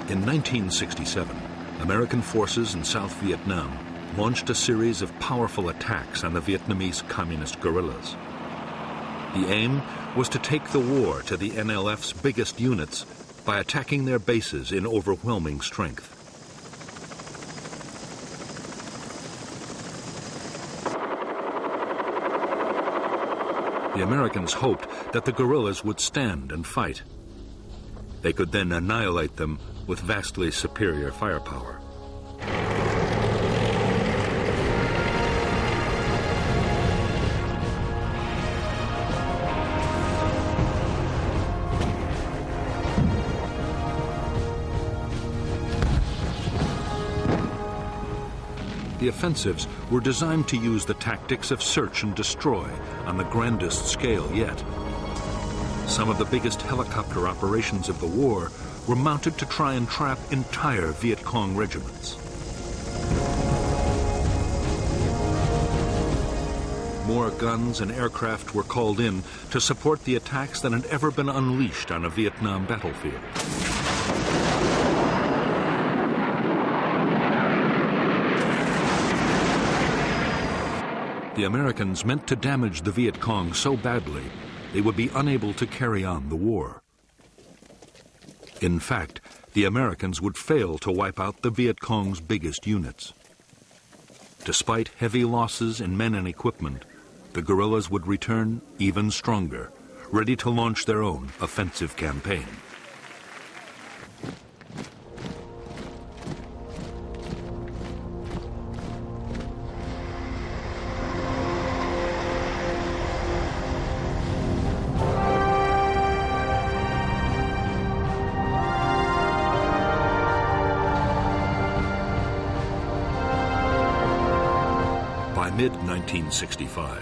In 1967, American forces in South Vietnam launched a series of powerful attacks on the Vietnamese communist guerrillas. The aim was to take the war to the NLF's biggest units by attacking their bases in overwhelming strength. The Americans hoped that the guerrillas would stand and fight. They could then annihilate them with vastly superior firepower. The offensives were designed to use the tactics of search and destroy on the grandest scale yet. Some of the biggest helicopter operations of the war were mounted to try and trap entire Viet Cong regiments. More guns and aircraft were called in to support the attacks than had ever been unleashed on a Vietnam battlefield. The Americans meant to damage the Viet Cong so badly they would be unable to carry on the war. In fact, the Americans would fail to wipe out the Viet Cong's biggest units. Despite heavy losses in men and equipment, the guerrillas would return even stronger, ready to launch their own offensive campaign. By mid-1965,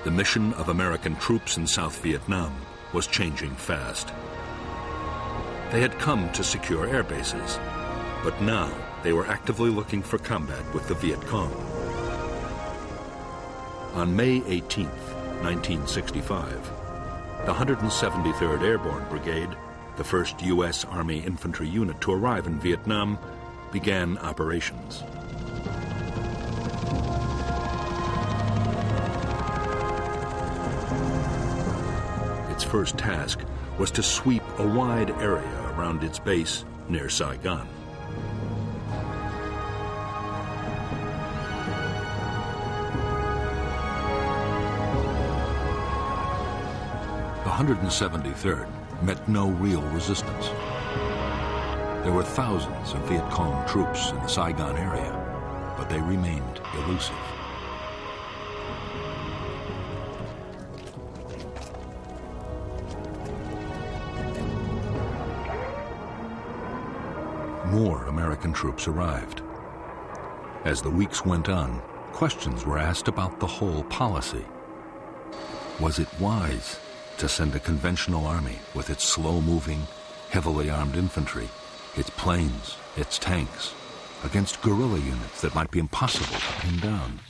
the mission of American troops in South Vietnam was changing fast. They had come to secure air bases, but now they were actively looking for combat with the Viet Cong. On May 18, 1965, the 173rd Airborne Brigade, the first U.S. Army infantry unit to arrive in Vietnam, began operations. Its first task was to sweep a wide area around its base near Saigon. The 173rd met no real resistance. There were thousands of Viet Cong troops in the Saigon area, but they remained elusive. More American troops arrived. As the weeks went on, questions were asked about the whole policy. Was it wise to send a conventional army with its slow-moving, heavily armed infantry, its planes, its tanks, against guerrilla units that might be impossible to pin down?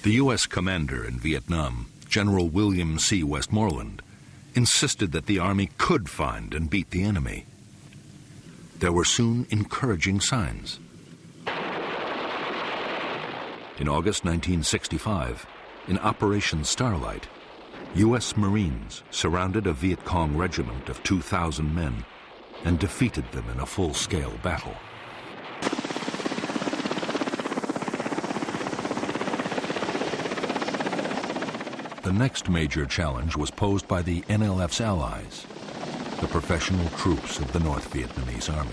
The U.S. commander in Vietnam, General William C. Westmoreland, insisted that the Army could find and beat the enemy. There were soon encouraging signs. In August 1965, in Operation Starlight, U.S. Marines surrounded a Viet Cong regiment of 2,000 men and defeated them in a full-scale battle. The next major challenge was posed by the NLF's allies, the professional troops of the North Vietnamese Army.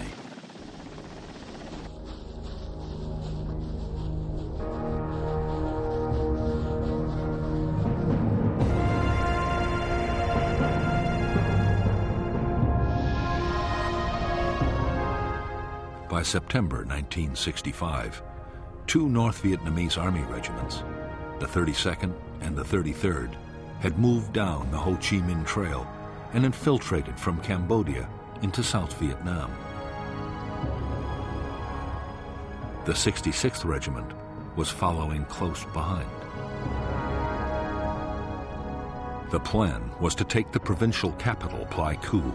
By September 1965, two North Vietnamese Army regiments, the 32nd and the 33rd, had moved down the Ho Chi Minh Trail and infiltrated from Cambodia into South Vietnam. The 66th Regiment was following close behind. The plan was to take the provincial capital, Pleiku,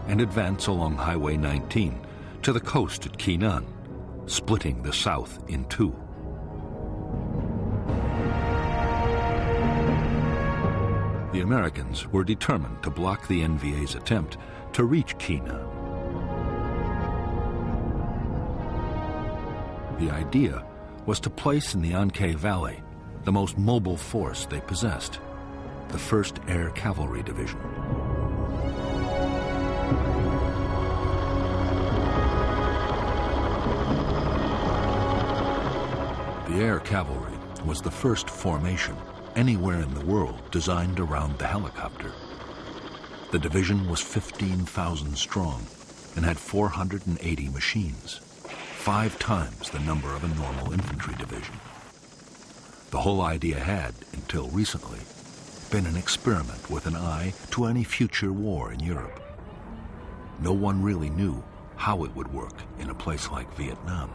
and advance along Highway 19 to the coast at Kinan, splitting the south in two. The Americans were determined to block the NVA's attempt to reach Kinan. The idea was to place in the Anke Valley the most mobile force they possessed, the 1st Air Cavalry Division. The Air Cavalry was the first formation anywhere in the world designed around the helicopter. The division was 15,000 strong and had 480 machines, 5 times the number of a normal infantry division. The whole idea had, until recently, been an experiment with an eye to any future war in Europe. No one really knew how it would work in a place like Vietnam.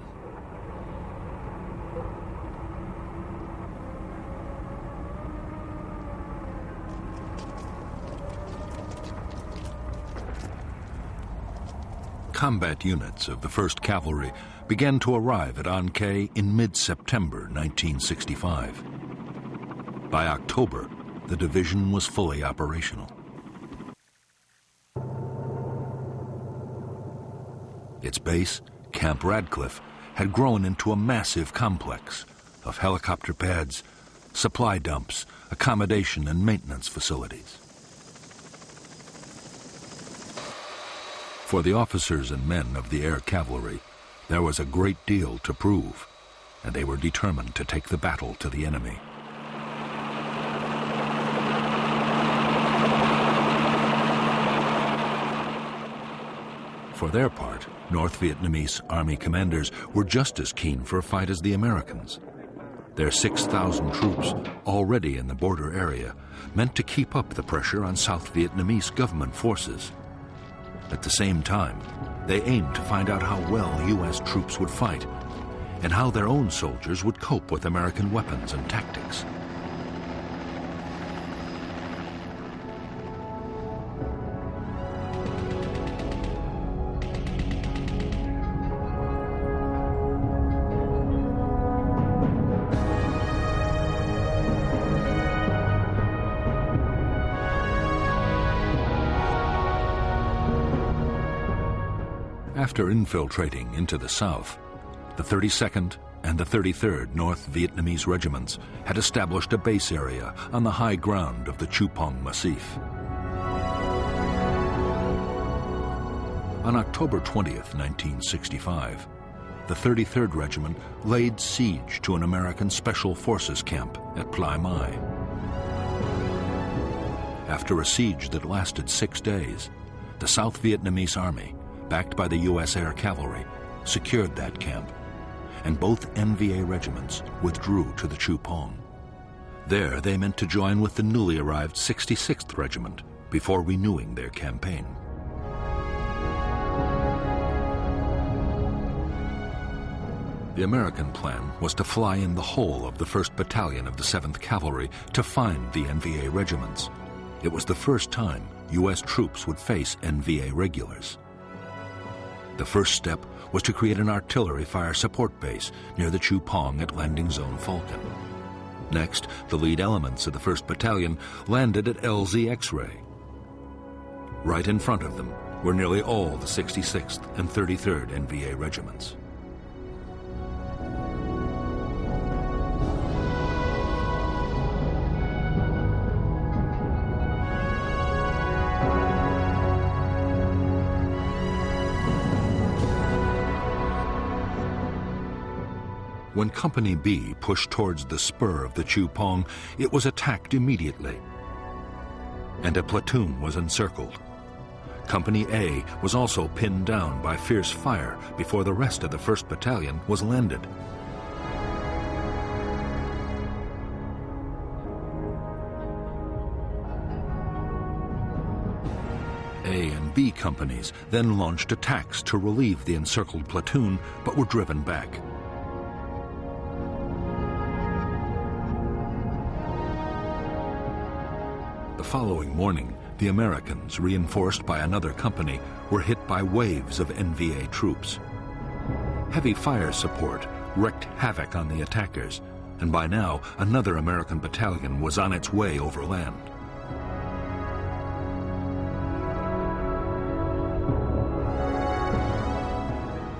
Combat units of the 1st Cavalry began to arrive at An Khe in mid-September 1965. By October, the division was fully operational. Its base, Camp Radcliffe, had grown into a massive complex of helicopter pads, supply dumps, accommodation and maintenance facilities. For the officers and men of the Air Cavalry, there was a great deal to prove, and they were determined to take the battle to the enemy. For their part, North Vietnamese Army commanders were just as keen for a fight as the Americans. Their 6,000 troops, already in the border area, meant to keep up the pressure on South Vietnamese government forces. At the same time, they aimed to find out how well U.S. troops would fight and how their own soldiers would cope with American weapons and tactics. After infiltrating into the south, the 32nd and the 33rd North Vietnamese regiments had established a base area on the high ground of the Chupong Massif. On October 20th, 1965, the 33rd Regiment laid siege to an American Special Forces camp at Plai Mai. After a siege that lasted 6 days, the South Vietnamese Army, backed by the U.S. Air Cavalry, secured that camp, and both NVA regiments withdrew to the Chupong. There they meant to join with the newly arrived 66th Regiment before renewing their campaign. The American plan was to fly in the whole of the 1st Battalion of the 7th Cavalry to find the NVA regiments. It was the first time U.S. troops would face NVA regulars. The first step was to create an artillery fire support base near the Chupong at Landing Zone Falcon. Next, the lead elements of the 1st Battalion landed at LZ X-Ray. Right in front of them were nearly all the 66th and 33rd NVA regiments. When Company B pushed towards the spur of the Chupong, it was attacked immediately, and a platoon was encircled. Company A was also pinned down by fierce fire before the rest of the 1st Battalion was landed. A and B companies then launched attacks to relieve the encircled platoon, but were driven back. The The following morning, the Americans, reinforced by another company, were hit by waves of NVA troops. Heavy fire support wreaked havoc on the attackers, and by now another American battalion was on its way overland.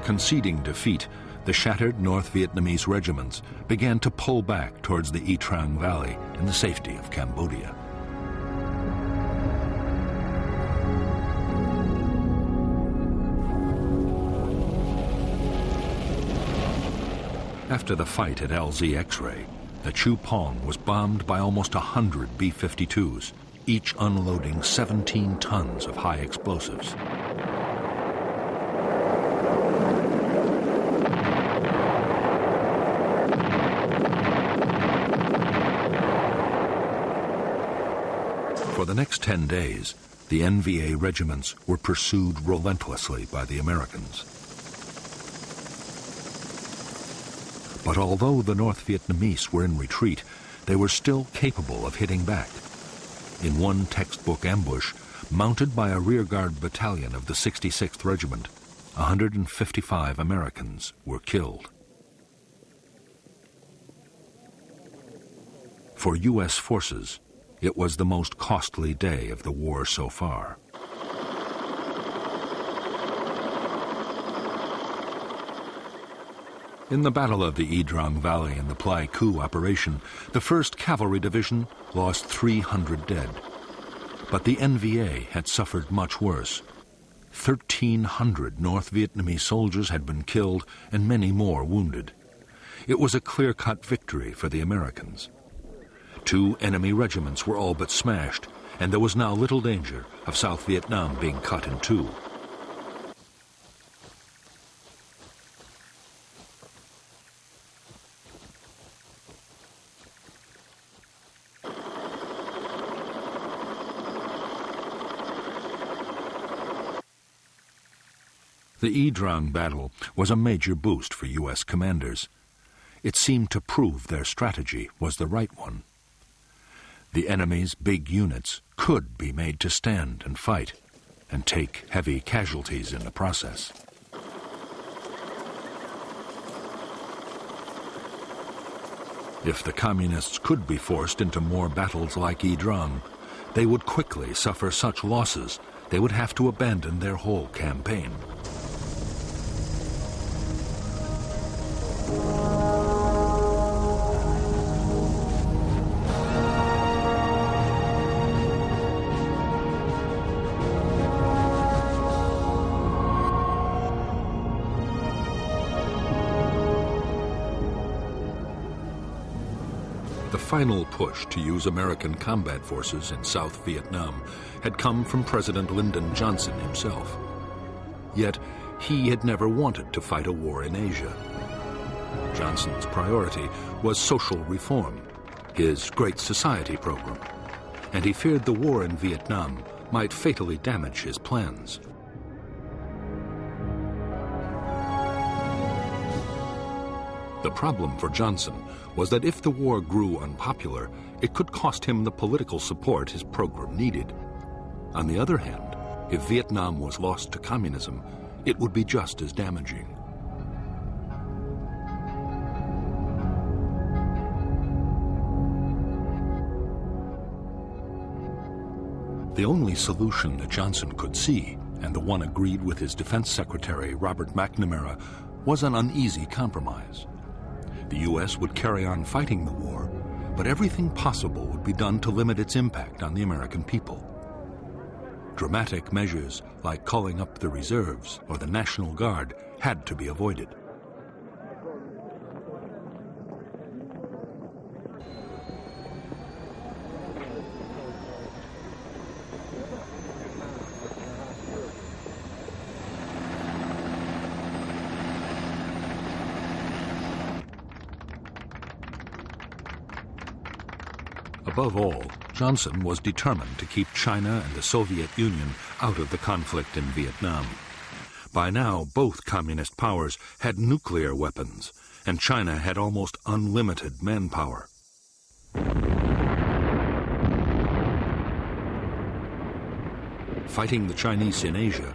Conceding defeat, the shattered North Vietnamese regiments began to pull back towards the Y Trang Valley in the safety of Cambodia. After the fight at LZ X-Ray, the Chu Pong was bombed by almost 100 B-52s, each unloading 17 tons of high explosives. For the next 10 days, the NVA regiments were pursued relentlessly by the Americans. But although the North Vietnamese were in retreat, they were still capable of hitting back. In one textbook ambush, mounted by a rearguard battalion of the 66th Regiment, 155 Americans were killed. For U.S. forces, it was the most costly day of the war so far. In the Battle of the Y Trang Valley and the Pleiku operation, the 1st Cavalry Division lost 300 dead. But the NVA had suffered much worse. 1,300 North Vietnamese soldiers had been killed and many more wounded. It was a clear-cut victory for the Americans. 2 enemy regiments were all but smashed, and there was now little danger of South Vietnam being cut in two. The Y Trang battle was a major boost for U.S. commanders. It seemed to prove their strategy was the right one. The enemy's big units could be made to stand and fight, and take heavy casualties in the process. If the Communists could be forced into more battles like Y Trang, they would quickly suffer such losses they would have to abandon their whole campaign. The final push to use American combat forces in South Vietnam had come from President Lyndon Johnson himself. Yet, he had never wanted to fight a war in Asia. Johnson's priority was social reform, his Great Society program, and he feared the war in Vietnam might fatally damage his plans. The problem for Johnson was that if the war grew unpopular, it could cost him the political support his program needed. On the other hand, if Vietnam was lost to communism, it would be just as damaging. The only solution that Johnson could see, and the one agreed with his Defense Secretary Robert McNamara, was an uneasy compromise. The U.S. would carry on fighting the war, but everything possible would be done to limit its impact on the American people. Dramatic measures like calling up the reserves or the National Guard had to be avoided. Above all, Johnson was determined to keep China and the Soviet Union out of the conflict in Vietnam. By now, both communist powers had nuclear weapons, and China had almost unlimited manpower. fighting the Chinese in Asia,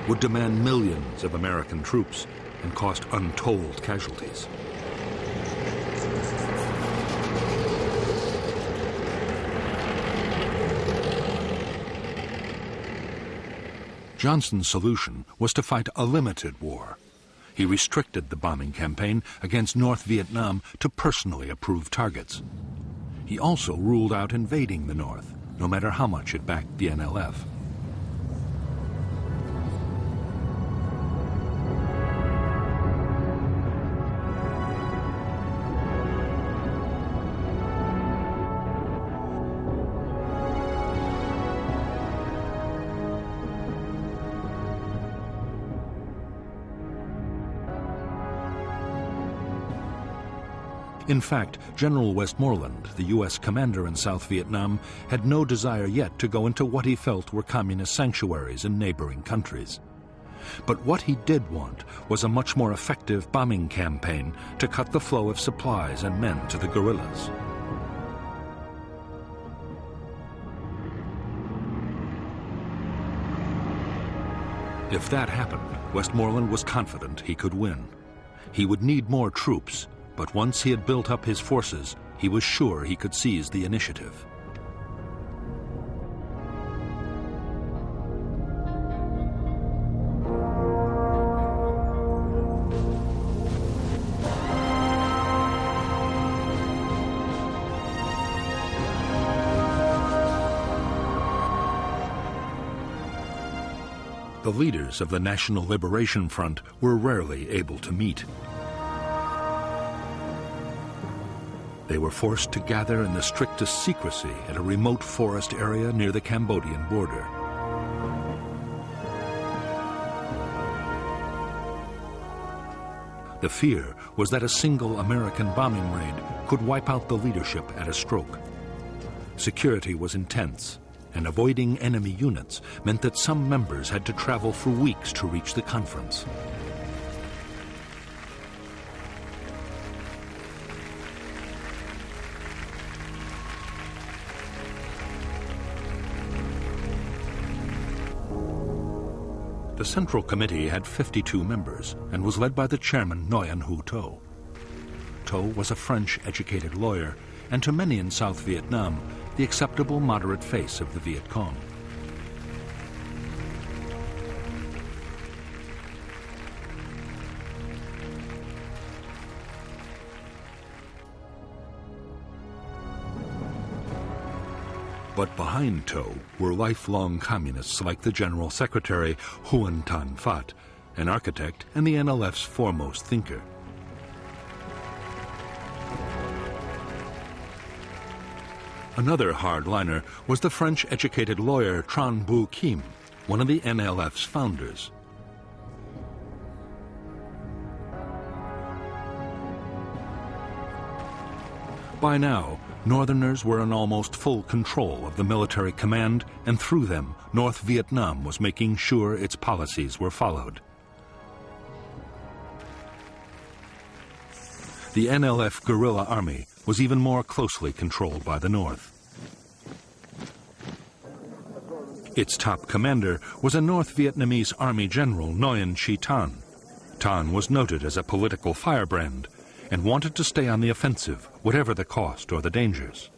would demand millions of American troops and cost untold casualties. Johnson's solution was to fight a limited war. He restricted the bombing campaign against North Vietnam to personally approved targets. He also ruled out invading the North, no matter how much it backed the NLF. In fact, General Westmoreland, the U.S. commander in South Vietnam, had no desire yet to go into what he felt were communist sanctuaries in neighboring countries. But what he did want was a much more effective bombing campaign to cut the flow of supplies and men to the guerrillas. If that happened, Westmoreland was confident he could win. He would need more troops, but once he had built up his forces, he was sure he could seize the initiative. The leaders of the National Liberation Front were rarely able to meet. They were forced to gather in the strictest secrecy at a remote forest area near the Cambodian border. The fear was that a single American bombing raid could wipe out the leadership at a stroke. Security was intense, and avoiding enemy units meant that some members had to travel for weeks to reach the conference. The Central Committee had 52 members and was led by the chairman Nguyen Hue To. To was a French-educated lawyer and to many in South Vietnam, the acceptable moderate face of the Viet Cong. But behind To were lifelong communists like the General Secretary Huon Tan Phat, an architect and the NLF's foremost thinker. Another hardliner was the French-educated lawyer Tran Bu Kim, one of the NLF's founders. By now, Northerners were in almost full control of the military command, and through them, North Vietnam was making sure its policies were followed. The NLF guerrilla army was even more closely controlled by the North. Its top commander was a North Vietnamese Army General Nguyen Chi Tan. Tan was noted as a political firebrand and wanted to stay on the offensive, whatever the cost or the dangers.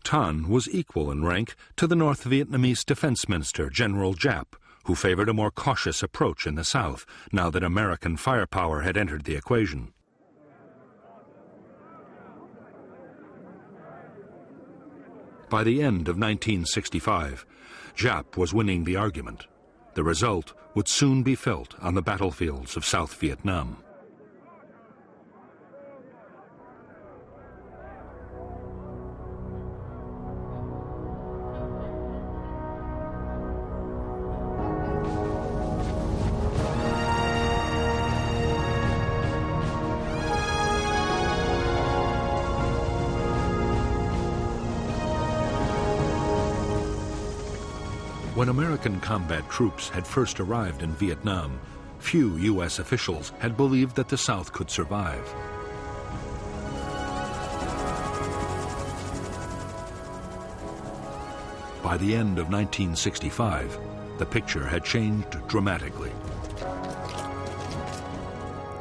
Tan was equal in rank to the North Vietnamese Defense Minister, General Giap, who favored a more cautious approach in the South, now that American firepower had entered the equation. By the end of 1965, Giap was winning the argument. The result would soon be felt on the battlefields of South Vietnam. When American combat troops had first arrived in Vietnam, few U.S. officials had believed that the South could survive. By the end of 1965, the picture had changed dramatically.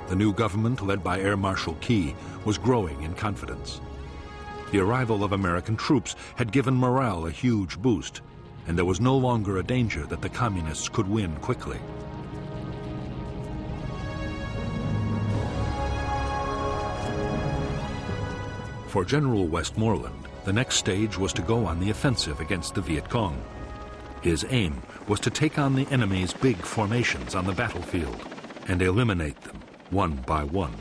The new government, led by Air Marshal Key, was growing in confidence. The arrival of American troops had given morale a huge boost, and there was no longer a danger that the communists could win quickly. For General Westmoreland, the next stage was to go on the offensive against the Viet Cong. His aim was to take on the enemy's big formations on the battlefield and eliminate them one by one.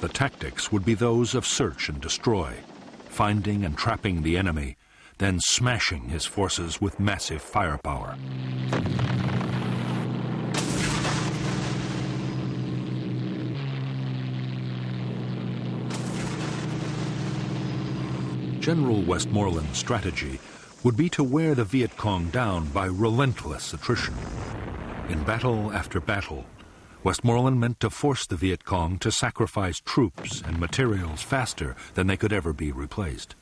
The tactics would be those of search and destroy, finding and trapping the enemy, then smashing his forces with massive firepower. General Westmoreland's strategy would be to wear the Viet Cong down by relentless attrition. In battle after battle, Westmoreland meant to force the Viet Cong to sacrifice troops and materials faster than they could ever be replaced.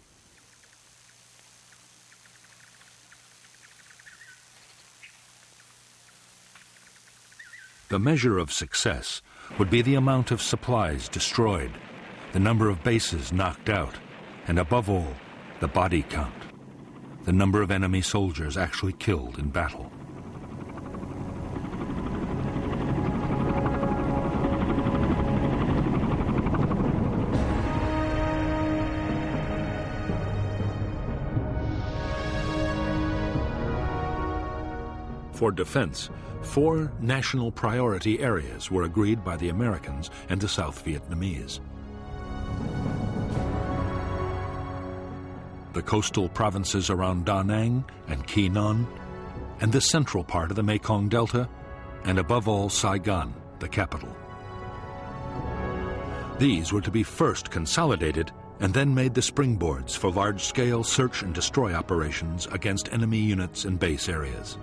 The measure of success would be the amount of supplies destroyed, the number of bases knocked out, and above all, the body count, the number of enemy soldiers actually killed in battle. For defense, 4 national priority areas were agreed by the Americans and the South Vietnamese. The coastal provinces around Da Nang and Quy Nhon, and the central part of the Mekong Delta, and above all Saigon, the capital. These were to be first consolidated and then made the springboards for large-scale search and destroy operations against enemy units and base areas.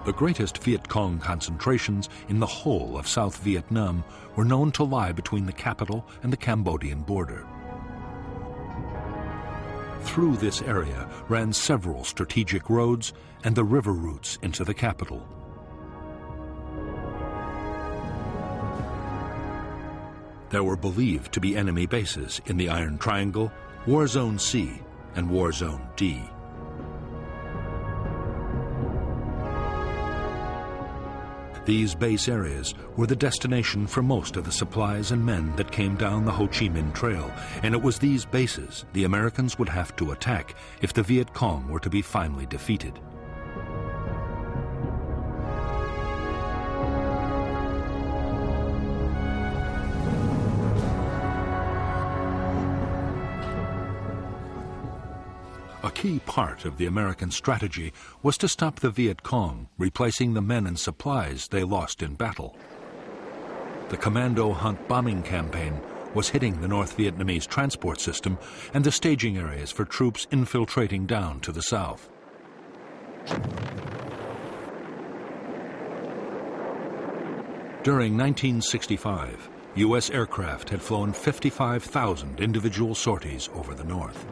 The greatest Viet Cong concentrations in the whole of South Vietnam were known to lie between the capital and the Cambodian border. Through this area ran several strategic roads and the river routes into the capital. There were believed to be enemy bases in the Iron Triangle, War Zone C, and War Zone D. These base areas were the destination for most of the supplies and men that came down the Ho Chi Minh Trail, and it was these bases the Americans would have to attack if the Viet Cong were to be finally defeated. A key part of the American strategy was to stop the Viet Cong, replacing the men and supplies they lost in battle. The Commando Hunt bombing campaign was hitting the North Vietnamese transport system and the staging areas for troops infiltrating down to the south. During 1965, U.S. aircraft had flown 55,000 individual sorties over the north.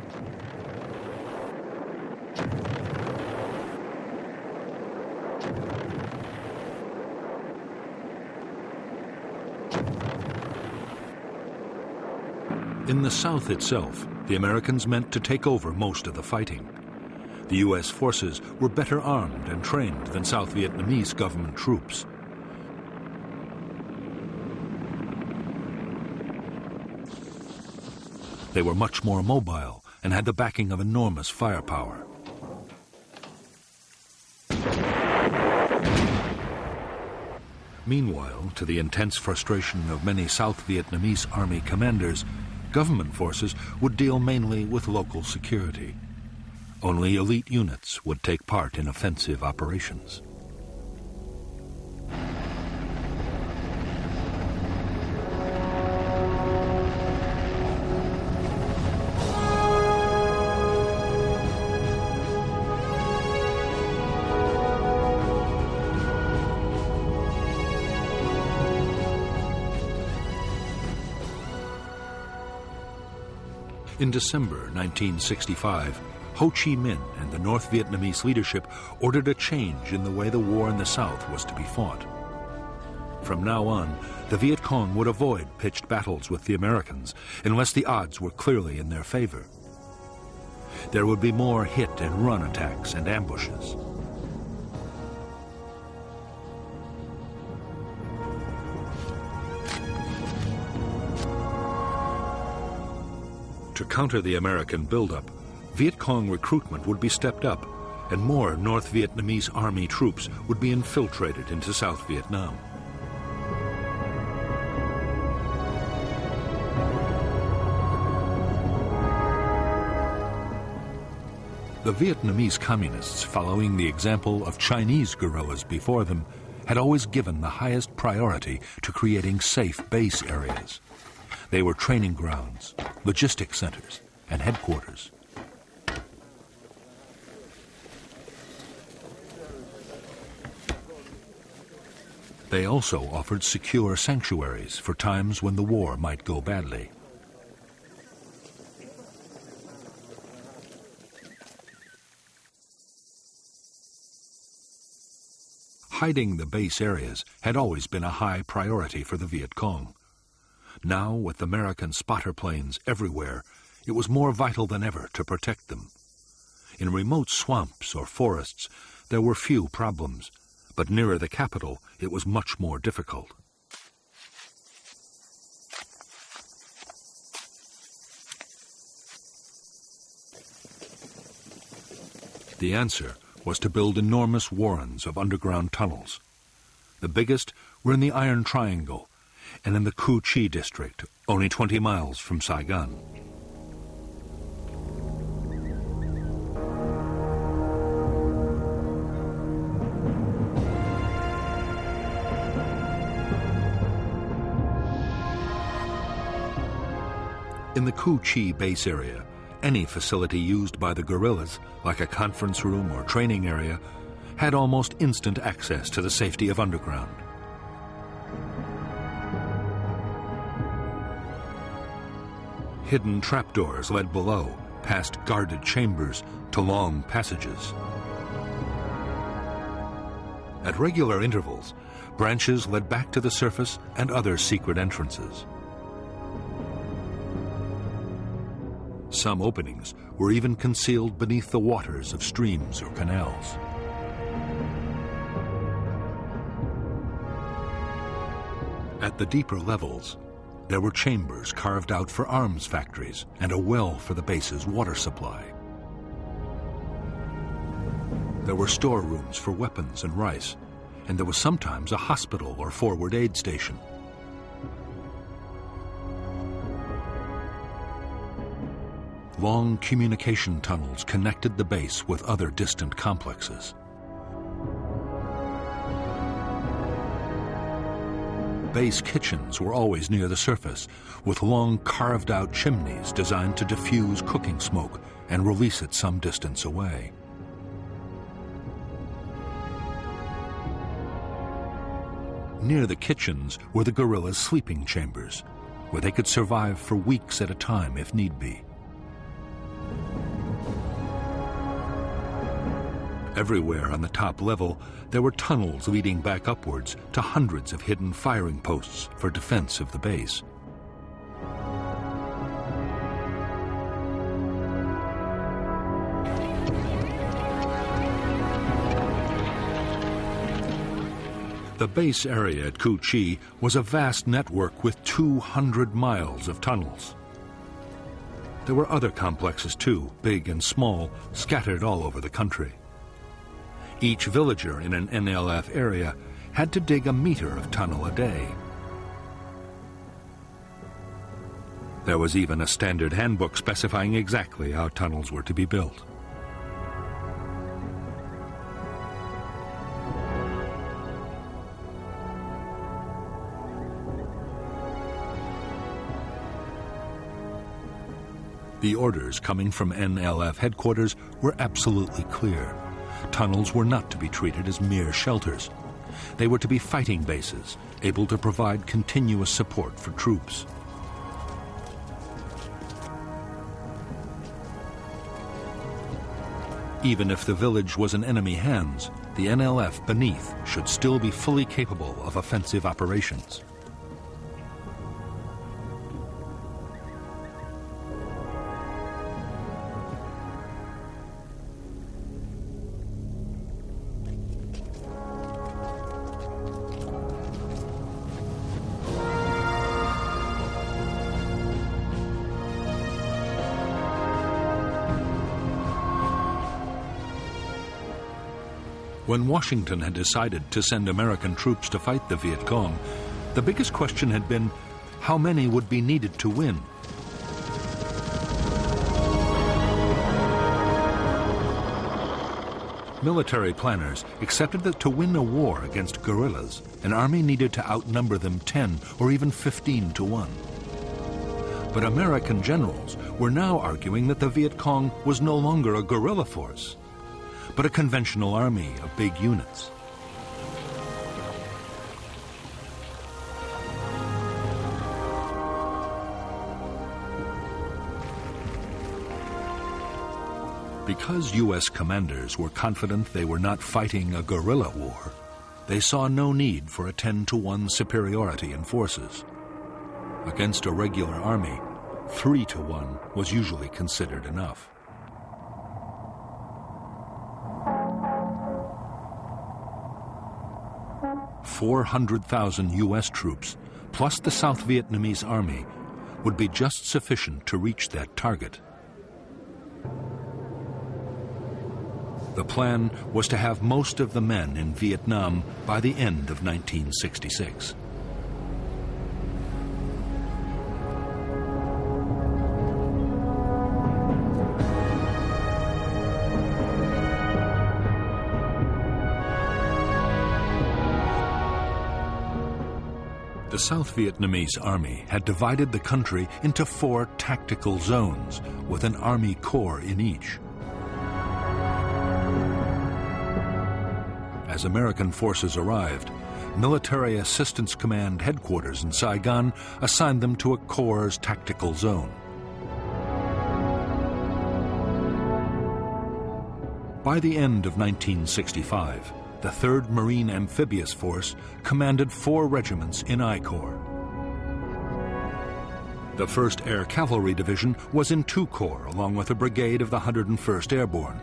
In the South itself, the Americans meant to take over most of the fighting. The U.S. forces were better armed and trained than South Vietnamese government troops. They were much more mobile and had the backing of enormous firepower. Meanwhile, to the intense frustration of many South Vietnamese army commanders, Government forces would deal mainly with local security. Only elite units would take part in offensive operations. In December 1965, Ho Chi Minh and the North Vietnamese leadership ordered a change in the way the war in the South was to be fought. From now on, the Viet Cong would avoid pitched battles with the Americans unless the odds were clearly in their favor. There would be more hit-and-run attacks and ambushes. To counter the American buildup, Viet Cong recruitment would be stepped up, and more North Vietnamese army troops would be infiltrated into South Vietnam. The Vietnamese communists, following the example of Chinese guerrillas before them, had always given the highest priority to creating safe base areas. They were training grounds, logistics centers, and headquarters. They also offered secure sanctuaries for times when the war might go badly. Hiding the base areas had always been a high priority for the Viet Cong. Now, with American spotter planes everywhere, it was more vital than ever to protect them. In remote swamps or forests, there were few problems, but nearer the capital, it was much more difficult. The answer was to build enormous warrens of underground tunnels. The biggest were in the Iron Triangle and in the Cu Chi district, only 20 miles from Saigon. In the Cu Chi base area, any facility used by the guerrillas, like a conference room or training area, had almost instant access to the safety of underground. Hidden trapdoors led below, past guarded chambers, to long passages. At regular intervals, branches led back to the surface and other secret entrances. Some openings were even concealed beneath the waters of streams or canals. At the deeper levels, there were chambers carved out for arms factories and a well for the base's water supply. There were storerooms for weapons and rice, and there was sometimes a hospital or forward aid station. Long communication tunnels connected the base with other distant complexes. Base kitchens were always near the surface, with long carved-out chimneys designed to diffuse cooking smoke and release it some distance away. Near the kitchens were the guerrillas' sleeping chambers, where they could survive for weeks at a time if need be. Everywhere on the top level, there were tunnels leading back upwards to hundreds of hidden firing posts for defense of the base. The base area at Cu Chi was a vast network with 200 miles of tunnels. There were other complexes too, big and small, scattered all over the country. Each villager in an NLF area had to dig a meter of tunnel a day. There was even a standard handbook specifying exactly how tunnels were to be built. The orders coming from NLF headquarters were absolutely clear. Tunnels were not to be treated as mere shelters. They were to be fighting bases, able to provide continuous support for troops. Even if the village was in enemy hands, the NLF beneath should still be fully capable of offensive operations. When Washington had decided to send American troops to fight the Viet Cong, the biggest question had been how many would be needed to win. Military planners accepted that to win a war against guerrillas, an army needed to outnumber them 10 or even 15 to 1. But American generals were now arguing that the Viet Cong was no longer a guerrilla force, but a conventional army of big units. Because U.S. commanders were confident they were not fighting a guerrilla war, they saw no need for a 10-to-1 superiority in forces. Against a regular army, 3-to-1 was usually considered enough. $400,000 U.S. troops, plus the South Vietnamese army, would be just sufficient to reach that target. The plan was to have most of the men in Vietnam by the end of 1966. The South Vietnamese army had divided the country into 4 tactical zones, with an army corps in each. As American forces arrived, Military Assistance Command headquarters in Saigon assigned them to a corps' tactical zone. By the end of 1965, the 3rd Marine Amphibious Force commanded 4 regiments in I Corps. The 1st Air Cavalry Division was in 2 Corps, along with a brigade of the 101st Airborne.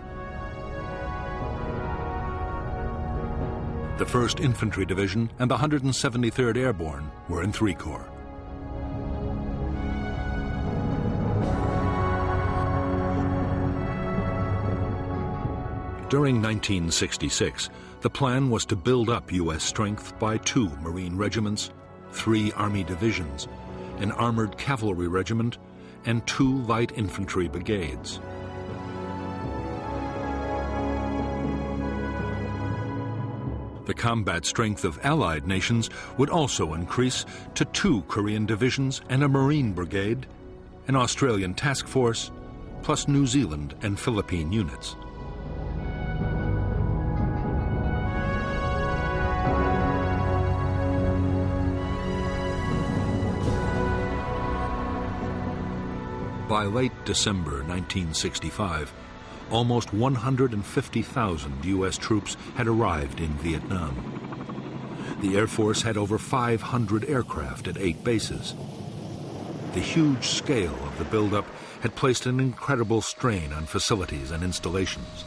The 1st Infantry Division and the 173rd Airborne were in 3 Corps. During 1966, the plan was to build up U.S. strength by 2 Marine regiments, 3 Army divisions, an armored cavalry regiment, and 2 light infantry brigades. The combat strength of Allied nations would also increase to 2 Korean divisions and a Marine brigade, an Australian task force, plus New Zealand and Philippine units. By late December 1965, almost 150,000 U.S. troops had arrived in Vietnam. The Air Force had over 500 aircraft at 8 bases. The huge scale of the buildup had placed an incredible strain on facilities and installations.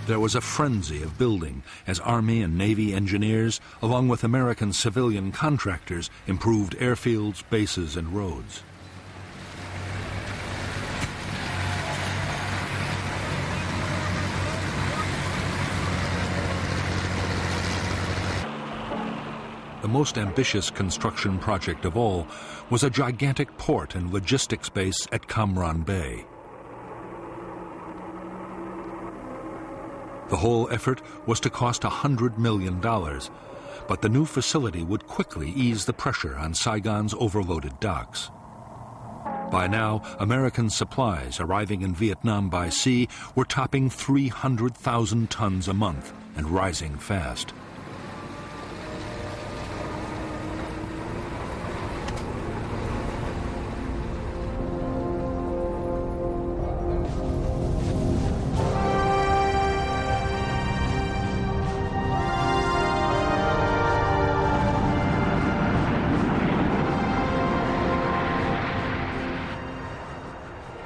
There was a frenzy of building as Army and Navy engineers, along with American civilian contractors, improved airfields, bases, and roads. The most ambitious construction project of all was a gigantic port and logistics base at Cam Ranh Bay. The whole effort was to cost $100 million, but the new facility would quickly ease the pressure on Saigon's overloaded docks. By now, American supplies arriving in Vietnam by sea were topping 300,000 tons a month and rising fast.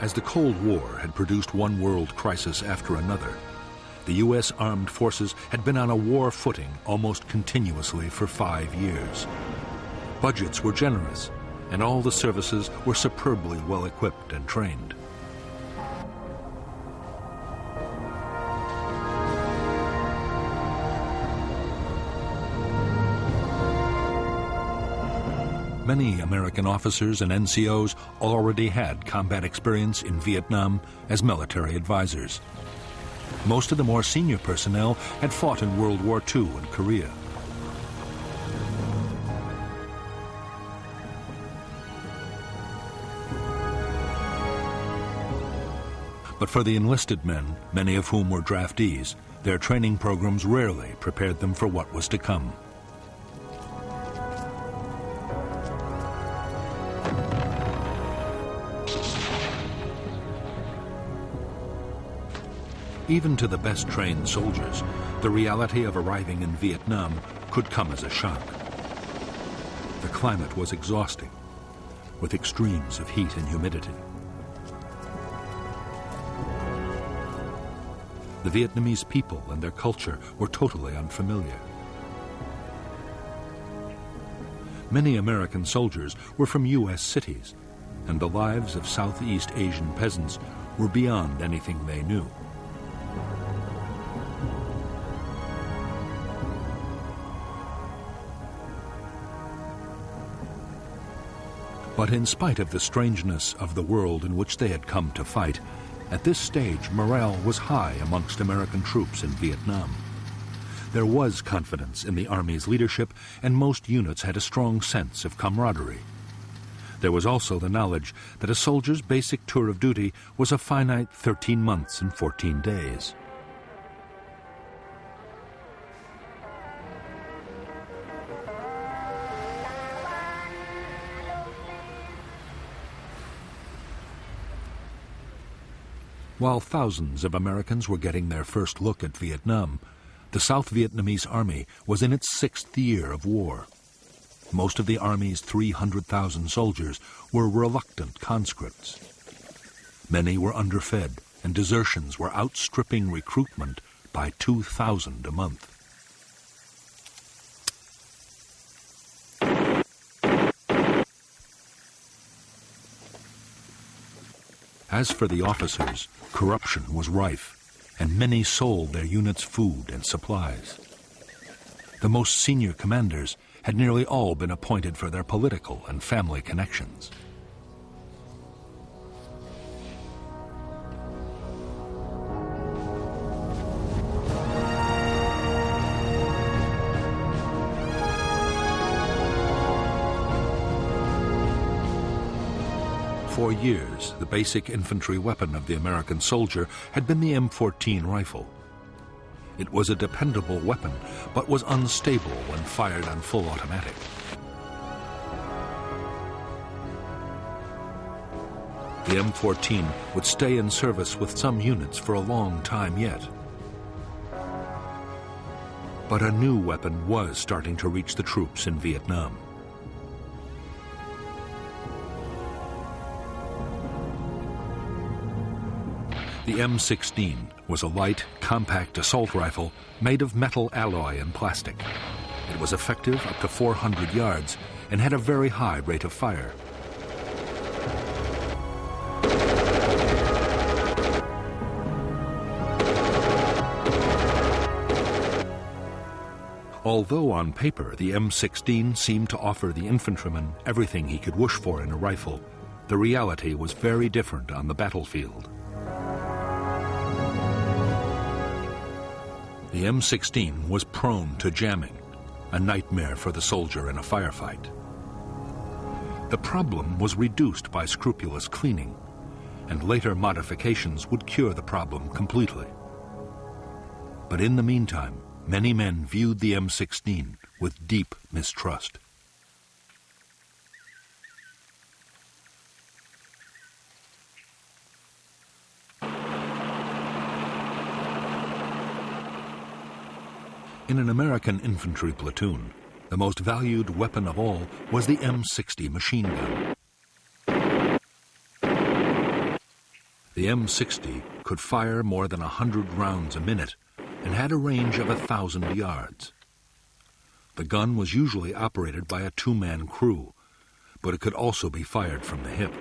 As the Cold War had produced one world crisis after another, the U.S. armed forces had been on a war footing almost continuously for 5 years. Budgets were generous, and all the services were superbly well equipped and trained. Many American officers and NCOs already had combat experience in Vietnam as military advisors. Most of the more senior personnel had fought in World War II and Korea. But for the enlisted men, many of whom were draftees, their training programs rarely prepared them for what was to come. Even to the best trained soldiers, the reality of arriving in Vietnam could come as a shock. The climate was exhausting, with extremes of heat and humidity. The Vietnamese people and their culture were totally unfamiliar. Many American soldiers were from U.S. cities, and the lives of Southeast Asian peasants were beyond anything they knew. But in spite of the strangeness of the world in which they had come to fight, at this stage morale was high amongst American troops in Vietnam. There was confidence in the Army's leadership, and most units had a strong sense of camaraderie. There was also the knowledge that a soldier's basic tour of duty was a finite 13 months and 14 days. While thousands of Americans were getting their first look at Vietnam, the South Vietnamese Army was in its 6th year of war. Most of the Army's 300,000 soldiers were reluctant conscripts. Many were underfed, and desertions were outstripping recruitment by 2,000 a month. As for the officers, corruption was rife, and many sold their units food and supplies. The most senior commanders had nearly all been appointed for their political and family connections. For years, the basic infantry weapon of the American soldier had been the M14 rifle. It was a dependable weapon, but was unstable when fired on full automatic. The M14 would stay in service with some units for a long time yet. But a new weapon was starting to reach the troops in Vietnam. The M16 was a light, compact assault rifle made of metal alloy and plastic. It was effective up to 400 yards and had a very high rate of fire. Although on paper the M16 seemed to offer the infantryman everything he could wish for in a rifle, the reality was very different on the battlefield. The M16 was prone to jamming, a nightmare for the soldier in a firefight. The problem was reduced by scrupulous cleaning, and later modifications would cure the problem completely. But in the meantime, many men viewed the M16 with deep mistrust. In an American infantry platoon, the most valued weapon of all was the M60 machine gun. The M60 could fire more than 100 rounds a minute and had a range of 1,000 yards. The gun was usually operated by a two-man crew, but it could also be fired from the hip.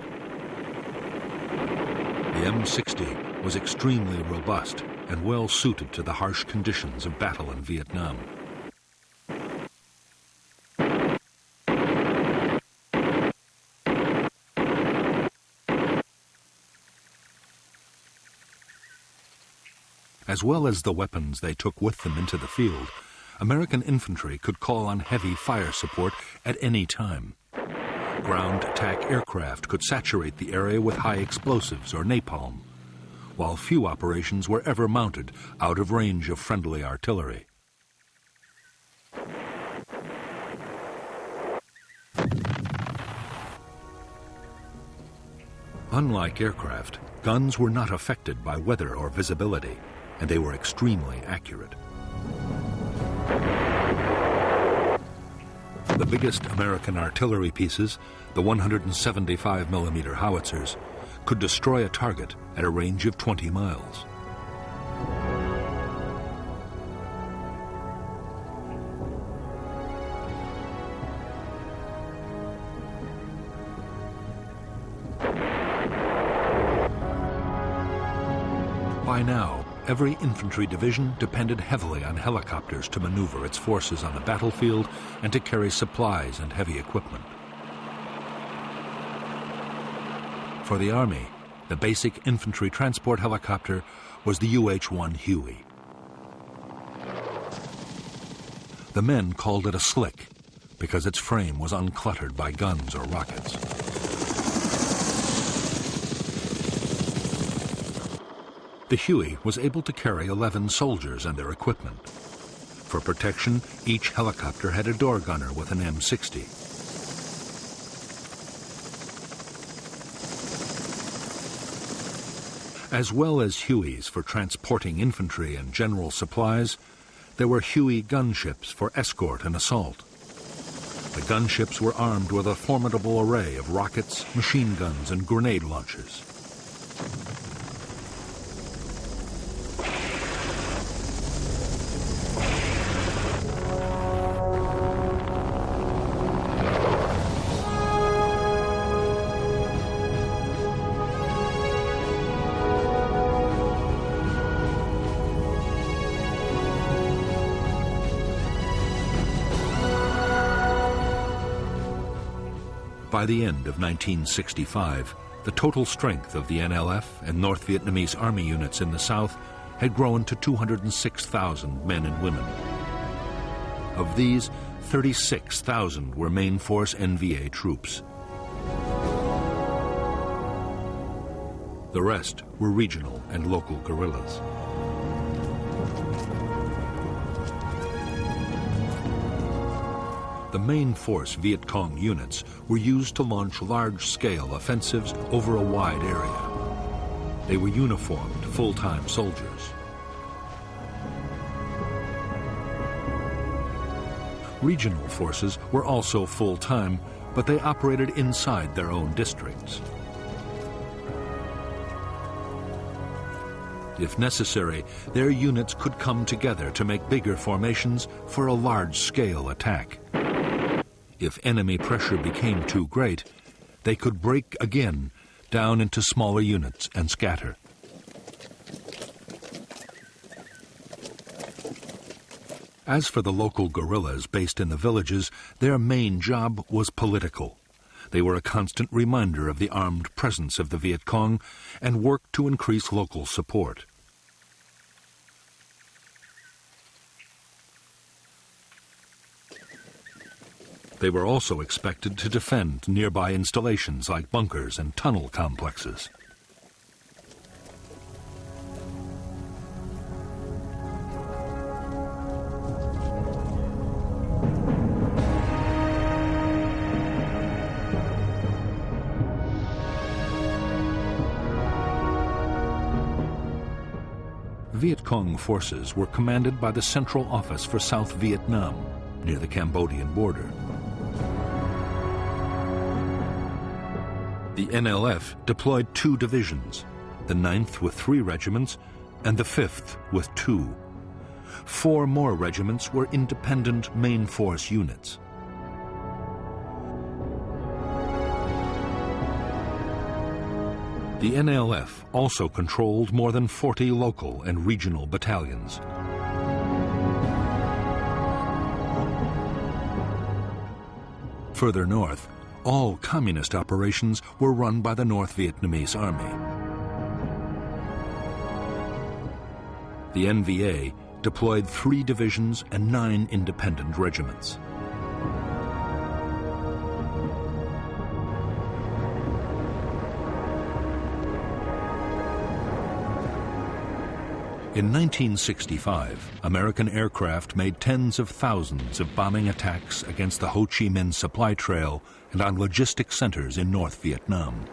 The M60 was extremely robust and well suited to the harsh conditions of battle in Vietnam. As well as the weapons they took with them into the field, American infantry could call on heavy fire support at any time. Ground attack aircraft could saturate the area with high explosives or napalm, while few operations were ever mounted out of range of friendly artillery. Unlike aircraft, guns were not affected by weather or visibility, and they were extremely accurate. The biggest American artillery pieces, the 175mm howitzers, could destroy a target at a range of 20 miles. By now, every infantry division depended heavily on helicopters to maneuver its forces on the battlefield and to carry supplies and heavy equipment. For the Army, the basic infantry transport helicopter was the UH-1 Huey. The men called it a slick because its frame was uncluttered by guns or rockets. The Huey was able to carry 11 soldiers and their equipment. For protection, each helicopter had a door gunner with an M60. As well as Hueys for transporting infantry and general supplies, there were Huey gunships for escort and assault. The gunships were armed with a formidable array of rockets, machine guns, and grenade launchers. By the end of 1965, the total strength of the NLF and North Vietnamese Army units in the South had grown to 206,000 men and women. Of these, 36,000 were main force NVA troops. The rest were regional and local guerrillas. The main force Viet Cong units were used to launch large-scale offensives over a wide area. They were uniformed, full-time soldiers. Regional forces were also full-time, but they operated inside their own districts. If necessary, their units could come together to make bigger formations for a large-scale attack. If enemy pressure became too great, they could break again down into smaller units and scatter. As for the local guerrillas based in the villages, their main job was political. They were a constant reminder of the armed presence of the Viet Cong and worked to increase local support. They were also expected to defend nearby installations like bunkers and tunnel complexes. Viet Cong forces were commanded by the Central Office for South Vietnam, near the Cambodian border. The NLF deployed 2 divisions, the 9th with 3 regiments and the 5th with 2. 4 more regiments were independent main force units. The NLF also controlled more than 40 local and regional battalions. Further north, all communist operations were run by the North Vietnamese Army. The NVA deployed 3 divisions and 9 independent regiments. In 1965, American aircraft made tens of thousands of bombing attacks against the Ho Chi Minh supply trail and on logistic centers in North Vietnam.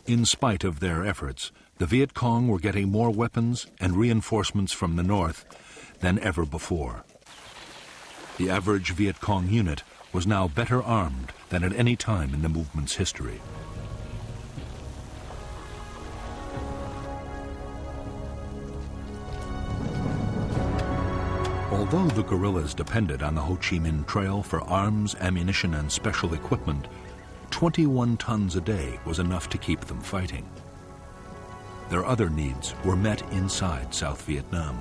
In spite of their efforts, the Viet Cong were getting more weapons and reinforcements from the north than ever before. The average Viet Cong unit was now better armed than at any time in the movement's history. Although the guerrillas depended on the Ho Chi Minh Trail for arms, ammunition, and special equipment, 21 tons a day was enough to keep them fighting. Their other needs were met inside South Vietnam.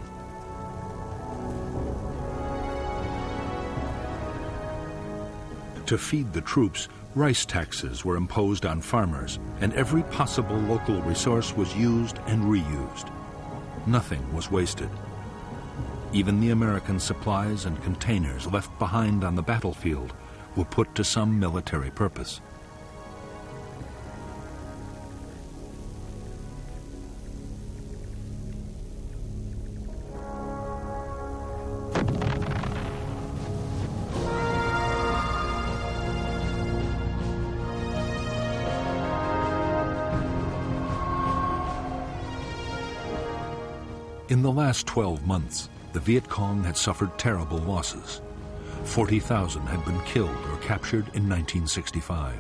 To feed the troops, rice taxes were imposed on farmers, and every possible local resource was used and reused. Nothing was wasted. Even the American supplies and containers left behind on the battlefield were put to some military purpose. In the last 12 months, the Viet Cong had suffered terrible losses. 40,000 had been killed or captured in 1965.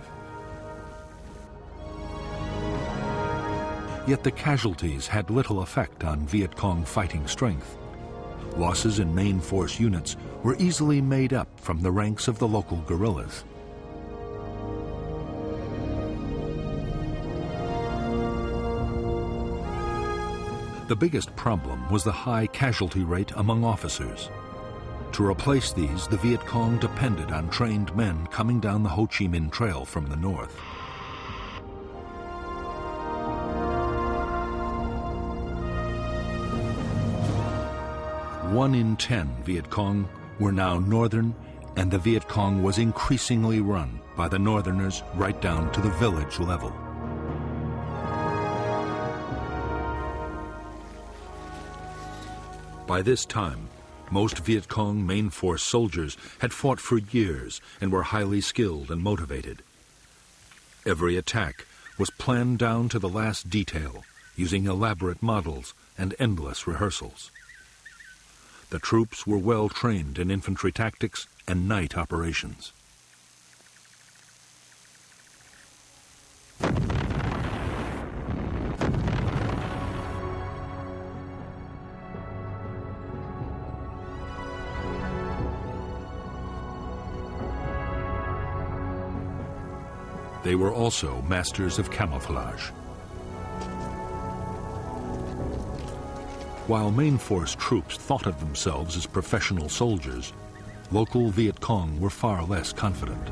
Yet the casualties had little effect on Viet Cong fighting strength. Losses in main force units were easily made up from the ranks of the local guerrillas. The biggest problem was the high casualty rate among officers. To replace these, the Viet Cong depended on trained men coming down the Ho Chi Minh Trail from the north. One in 10 Viet Cong were now northern, and the Viet Cong was increasingly run by the northerners right down to the village level. By this time, most Viet Cong main force soldiers had fought for years and were highly skilled and motivated. Every attack was planned down to the last detail, using elaborate models and endless rehearsals. The troops were well trained in infantry tactics and night operations. They were also masters of camouflage. While main force troops thought of themselves as professional soldiers, local Viet Cong were far less confident.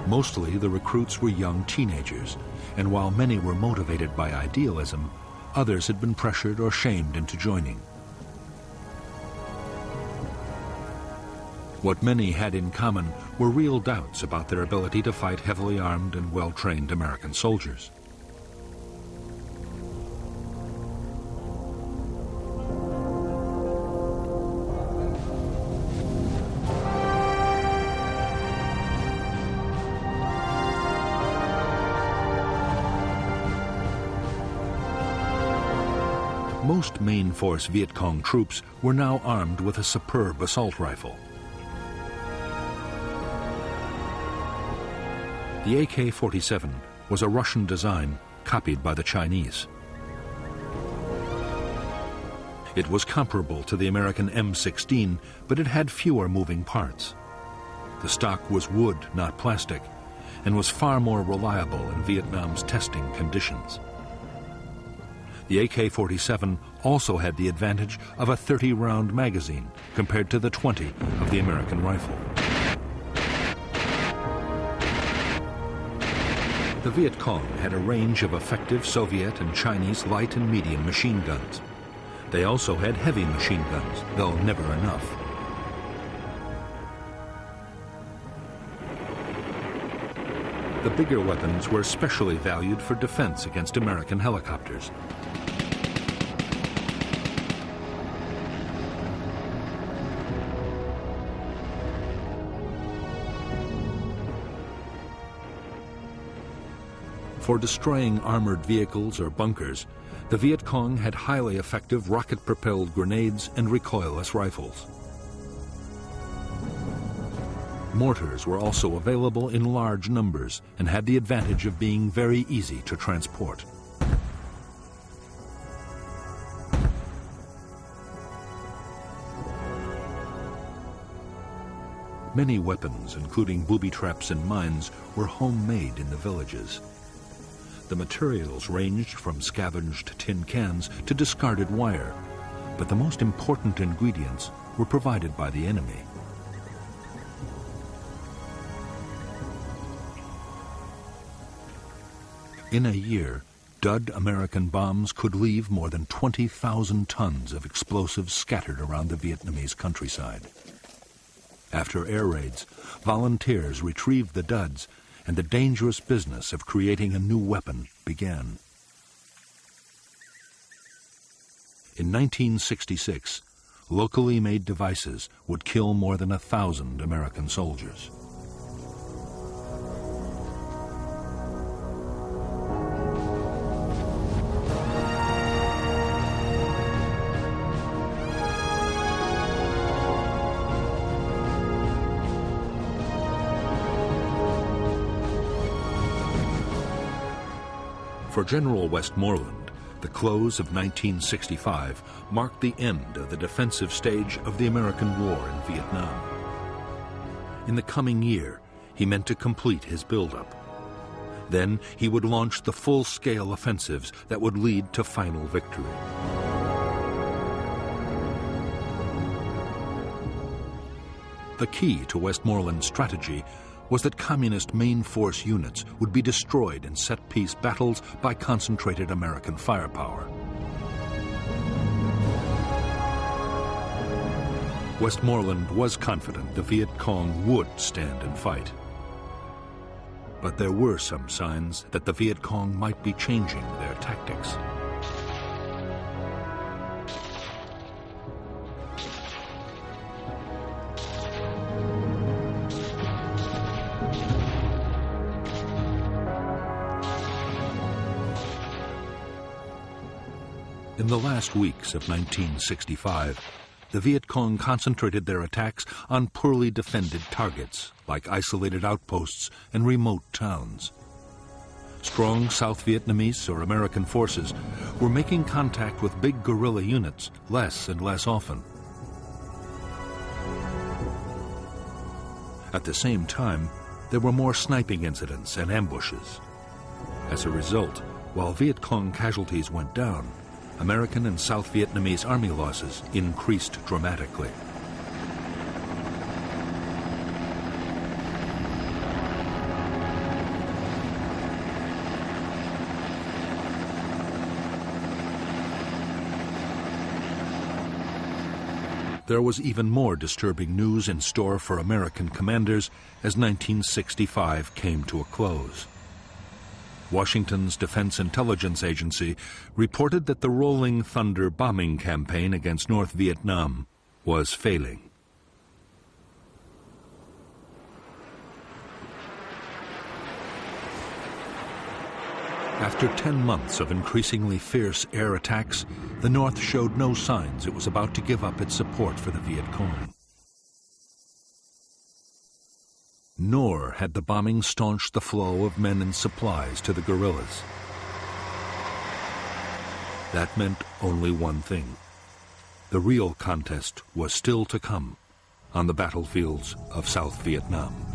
Mostly the recruits were young teenagers, and while many were motivated by idealism, others had been pressured or shamed into joining. What many had in common were real doubts about their ability to fight heavily armed and well-trained American soldiers. Most main force Viet Cong troops were now armed with a superb assault rifle. The AK-47 was a Russian design copied by the Chinese. It was comparable to the American M16, but it had fewer moving parts. The stock was wood, not plastic, and was far more reliable in Vietnam's testing conditions. The AK-47 also had the advantage of a 30-round magazine compared to the 20 of the American rifle. The Viet Cong had a range of effective Soviet and Chinese light and medium machine guns. They also had heavy machine guns, though never enough. The bigger weapons were especially valued for defense against American helicopters. For destroying armored vehicles or bunkers, the Viet Cong had highly effective rocket-propelled grenades and recoilless rifles. Mortars were also available in large numbers and had the advantage of being very easy to transport. Many weapons, including booby traps and mines, were homemade in the villages. The materials ranged from scavenged tin cans to discarded wire, but the most important ingredients were provided by the enemy. In a year, dud American bombs could leave more than 20,000 tons of explosives scattered around the Vietnamese countryside. After air raids, volunteers retrieved the duds, and the dangerous business of creating a new weapon began. In 1966, locally made devices would kill more than 1,000 American soldiers. For General Westmoreland, the close of 1965 marked the end of the defensive stage of the American war in Vietnam. In the coming year, he meant to complete his buildup. Then he would launch the full-scale offensives that would lead to final victory. The key to Westmoreland's strategy was that communist main force units would be destroyed in set-piece battles by concentrated American firepower. Westmoreland was confident the Viet Cong would stand and fight. But there were some signs that the Viet Cong might be changing their tactics. In the last weeks of 1965, the Viet Cong concentrated their attacks on poorly defended targets, like isolated outposts and remote towns. Strong South Vietnamese or American forces were making contact with big guerrilla units less and less often. At the same time, there were more sniping incidents and ambushes. As a result, While Viet Cong casualties went down, American and South Vietnamese army losses increased dramatically. There was even more disturbing news in store for American commanders as 1965 came to a close. Washington's Defense Intelligence Agency reported that the Rolling Thunder bombing campaign against North Vietnam was failing. After 10 months of increasingly fierce air attacks, the North showed no signs it was about to give up its support for the Viet Cong. Nor had the bombing staunched the flow of men and supplies to the guerrillas. That meant only one thing. The real contest was still to come on the battlefields of South Vietnam.